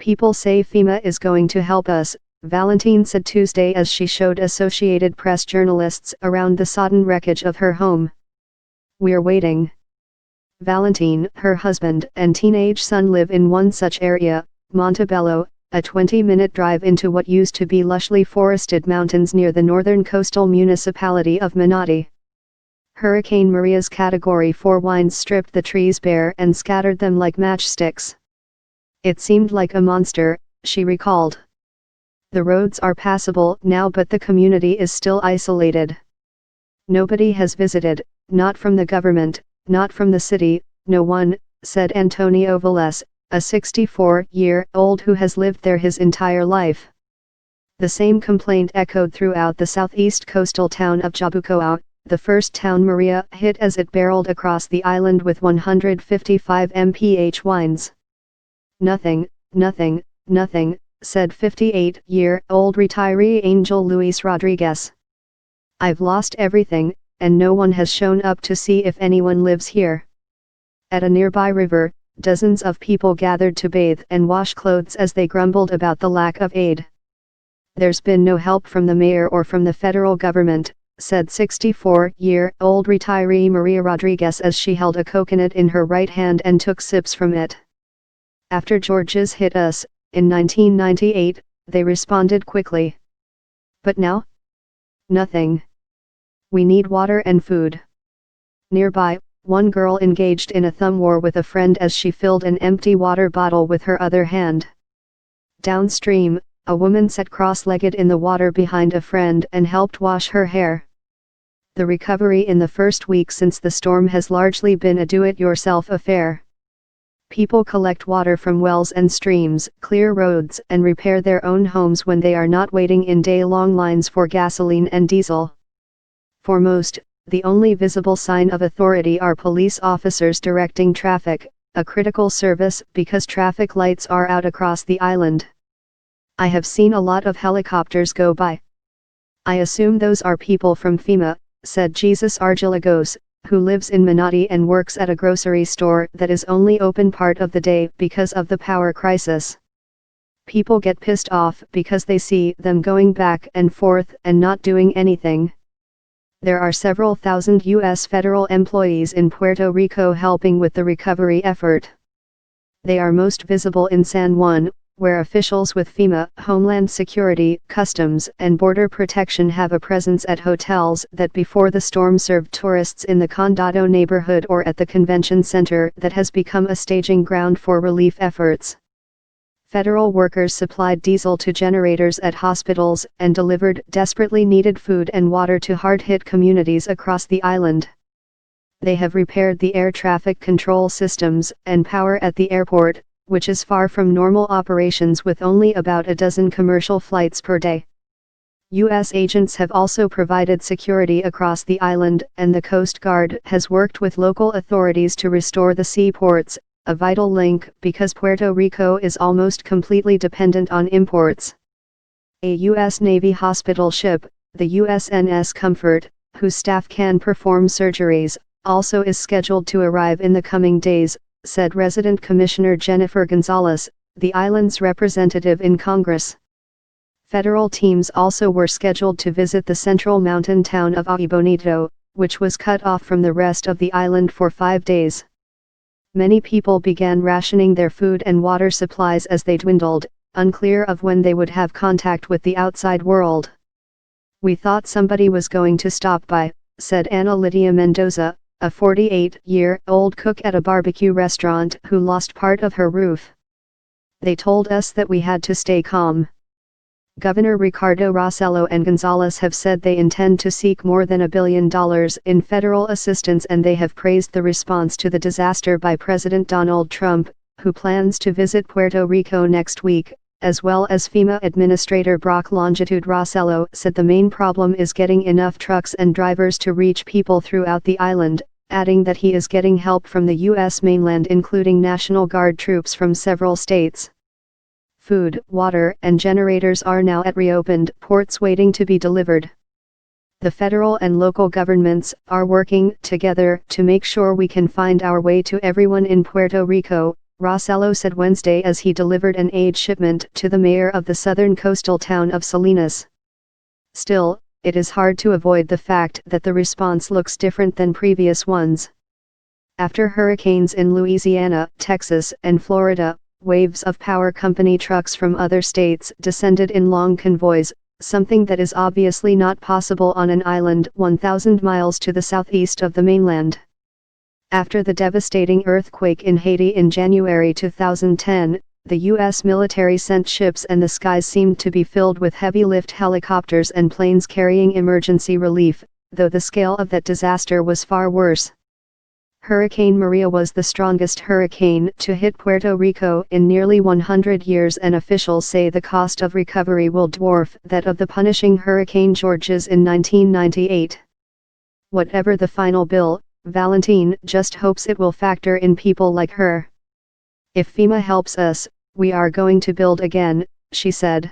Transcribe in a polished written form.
People say FEMA is going to help us, Valentin said Tuesday as she showed Associated Press journalists around the sodden wreckage of her home. "We're waiting." Valentin, her husband, and teenage son live in one such area, Montebello, a 20-minute drive into what used to be lushly forested mountains near the northern coastal municipality of Menotti. Hurricane Maria's Category 4 winds stripped the trees bare and scattered them like matchsticks. "It seemed like a monster," she recalled. "The roads are passable now, but the community is still isolated. Nobody has visited, not from the government, not from the city, no one," said Antonio Velez, a 64-year-old who has lived there his entire life. The same complaint echoed throughout the southeast coastal town of Jabucoa, the first town Maria hit as it barreled across the island with 155 mph winds. "Nothing, nothing, nothing," said 58-year-old retiree Angel Luis Rodriguez. "I've lost everything, and no one has shown up to see if anyone lives here." At a nearby river, dozens of people gathered to bathe and wash clothes as they grumbled about the lack of aid. "There's been no help from the mayor or from the federal government," said 64-year-old retiree Maria Rodriguez as she held a coconut in her right hand and took sips from it. "After Georges hit us, in 1998, they responded quickly. But now? Nothing. We need water and food." Nearby, one girl engaged in a thumb war with a friend as she filled an empty water bottle with her other hand. Downstream, a woman sat cross-legged in the water behind a friend and helped wash her hair. The recovery in the first week since the storm has largely been a do-it-yourself affair. People collect water from wells and streams, clear roads, and repair their own homes when they are not waiting in day-long lines for gasoline and diesel. For most, the only visible sign of authority are police officers directing traffic, a critical service because traffic lights are out across the island. "I have seen a lot of helicopters go by. I assume those are people from FEMA," said Jesus Argilagos, who lives in Menotti and works at a grocery store that is only open part of the day because of the power crisis. "People get pissed off because they see them going back and forth and not doing anything." There are several thousand U.S. federal employees in Puerto Rico helping with the recovery effort. They are most visible in San Juan, where officials with FEMA, Homeland Security, Customs, and Border Protection have a presence at hotels that before the storm served tourists in the Condado neighborhood or at the convention center that has become a staging ground for relief efforts. Federal workers supplied diesel to generators at hospitals and delivered desperately needed food and water to hard-hit communities across the island. They have repaired the air traffic control systems and power at the airport, which is far from normal operations with only about a dozen commercial flights per day. U.S. agents have also provided security across the island, and the Coast Guard has worked with local authorities to restore the seaports, a vital link because Puerto Rico is almost completely dependent on imports. A U.S. Navy hospital ship, the USNS Comfort, whose staff can perform surgeries, also is scheduled to arrive in the coming days, said Resident Commissioner Jennifer Gonzalez, the island's representative in Congress. Federal teams also were scheduled to visit the central mountain town of Ay Bonito, which was cut off from the rest of the island for 5 days. Many people began rationing their food and water supplies as they dwindled, unclear of when they would have contact with the outside world. "We thought somebody was going to stop by," said Ana Lydia Mendoza, a 48-year-old cook at a barbecue restaurant who lost part of her roof. "They told us that we had to stay calm." Governor Ricardo Rossello and Gonzalez have said they intend to seek more than $1 billion in federal assistance, and they have praised the response to the disaster by President Donald Trump, who plans to visit Puerto Rico next week, as well as FEMA Administrator Brock Longitude. Rossello said the main problem is getting enough trucks and drivers to reach people throughout the island, adding that he is getting help from the U.S. mainland, including National Guard troops from several states. Food, water, and generators are now at reopened ports waiting to be delivered. The federal and local governments are working together to make sure we can find our way to everyone in Puerto Rico, Rossello said Wednesday as he delivered an aid shipment to the mayor of the southern coastal town of Salinas. Still, it is hard to avoid the fact that the response looks different than previous ones. After hurricanes in Louisiana, Texas, and Florida, waves of power company trucks from other states descended in long convoys, something that is obviously not possible on an island 1,000 miles to the southeast of the mainland. After the devastating earthquake in Haiti in January 2010, the U.S. military sent ships and the skies seemed to be filled with heavy-lift helicopters and planes carrying emergency relief, though the scale of that disaster was far worse. Hurricane Maria was the strongest hurricane to hit Puerto Rico in nearly 100 years, and officials say the cost of recovery will dwarf that of the punishing Hurricane Georges in 1998. Whatever the final bill, Valentin just hopes it will factor in people like her. "If FEMA helps us, we are going to build again," she said.